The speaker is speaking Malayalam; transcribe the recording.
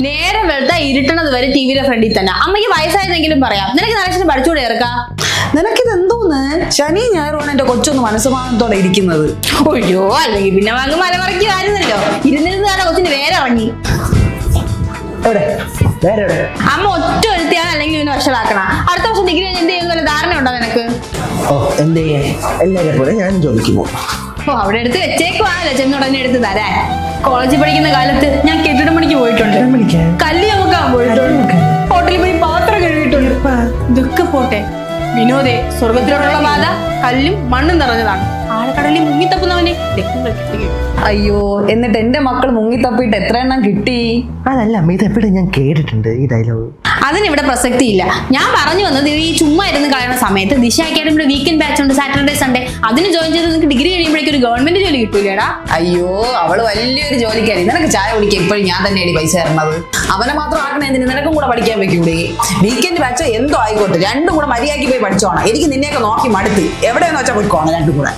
നേരെ വെളുത്ത ഇരുട്ടണത് വരെ ടിവിയുടെ ഫ്രണ്ടിൽ തന്നെ. അമ്മയ്ക്ക് വയസ്സായതെങ്കിലും പറയാം. നിനക്ക് നിലച്ചിട്ട് പഠിച്ചുകൂടെ ഇറക്കാം? നിനക്കിത് എന്തോന്ന്? ശനി ഞായറുമാണ് എന്റെ കൊച്ചൊന്ന് മനസ്സമാനത്തോടെ ഇരിക്കുന്നത്. ഒയ്യോ, അല്ലെങ്കിൽ പിന്നെ വാങ്ങ് മലമറയ്ക്കുമായിരുന്നല്ലോ. ഇരുന്നിരുന്നാണ് കൊച്ചിന് വേറെ ഇറങ്ങി. അമ്മ ഒറ്റ ഒരുത്തിയാണ് അല്ലെങ്കിൽ ഇവന് വഷളാക്കണം. അടുത്ത വർഷം ഡിഗ്രി എന്ത് ചെയ്യുന്ന വല്ല ധാരണ ഉണ്ടോ നിനക്ക്? എന്ത് ചെയ്യാൻ? എല്ലാവരെ പോലെ ഞാൻ ജോലിക്ക് പോകും. അവിടെ എടുത്ത് വെച്ചേക്കുവാണല്ലോ ചെന്നുടനെ എടുത്ത് തരാൻ. കോളേജിൽ പഠിക്കുന്ന കാലത്ത് ഞാൻ കെട്ടിട പണിക്ക് പോയിട്ടുണ്ട്, കല്ല് ചുമക്കാൻ പോയിട്ടുണ്ട്, ഹോട്ടലിൽ പോയി പാത്രം കഴുകിയിട്ടുണ്ട്. ഇതൊക്കെ പോട്ടെ, വിനോദേ, സ്വർഗത്തിലോട്ടുള്ള ബാധ കല്ലും മണ്ണും നിറഞ്ഞതാണ്. ആഴക്കടലിൽ മുങ്ങിത്തപ്പുന്നവനെ രക്തങ്ങൾ കിട്ടുകയും. അയ്യോ, എന്നിട്ട് എന്റെ മക്കൾ മുങ്ങിത്തപ്പിട്ട് എത്ര എണ്ണം കിട്ടി? അതല്ല അമ്മ, ഇത് എപ്പോഴും ഞാൻ കേട്ടിട്ടുണ്ട് ഈ ഡയലോഗ്. അതിനിവിടെ പ്രസക്തി ഇല്ല. ഞാൻ പറഞ്ഞു വന്നത് ഈ ചുമ്മാ ഇരുന്ന് കളയുന്ന സമയത്ത് ദിശ അക്കാഡമിയുടെ വീക്കെൻഡ് ബാച്ച് ഉണ്ട്, സാറ്റർഡേ സൺഡേ. അതിന് ജോയിൻ ചെയ്ത് നിങ്ങൾക്ക് ഡിഗ്രി കഴിയുമ്പോഴേക്കും ഒരു ഗവൺമെന്റ് ജോലി കിട്ടൂലേടാ? അയ്യോ, അവള് വലിയൊരു ജോലിക്കാരി. നിനക്ക് ചായ കുടിക്കാൻ എപ്പോഴും ഞാൻ തന്നെയാണ് പൈസ തരണത്. അവനെ മാത്രം ആക്കണേതിന് നിനക്കും കൂടെ പഠിക്കാൻ വെക്കൂടെ? വീക്കെൻഡ് ബാച്ചോ എന്തോ ആയിക്കോട്ടെ, രണ്ടും കൂടെ മര്യാദയ്ക്ക് പോയി പഠിച്ചോണം. എനിക്ക് നിന്നെയൊക്കെ നോക്കി മടുത്ത്. എവിടെയെന്ന് വെച്ചാൽ പോയിക്കോണം രണ്ടും കൂടെ.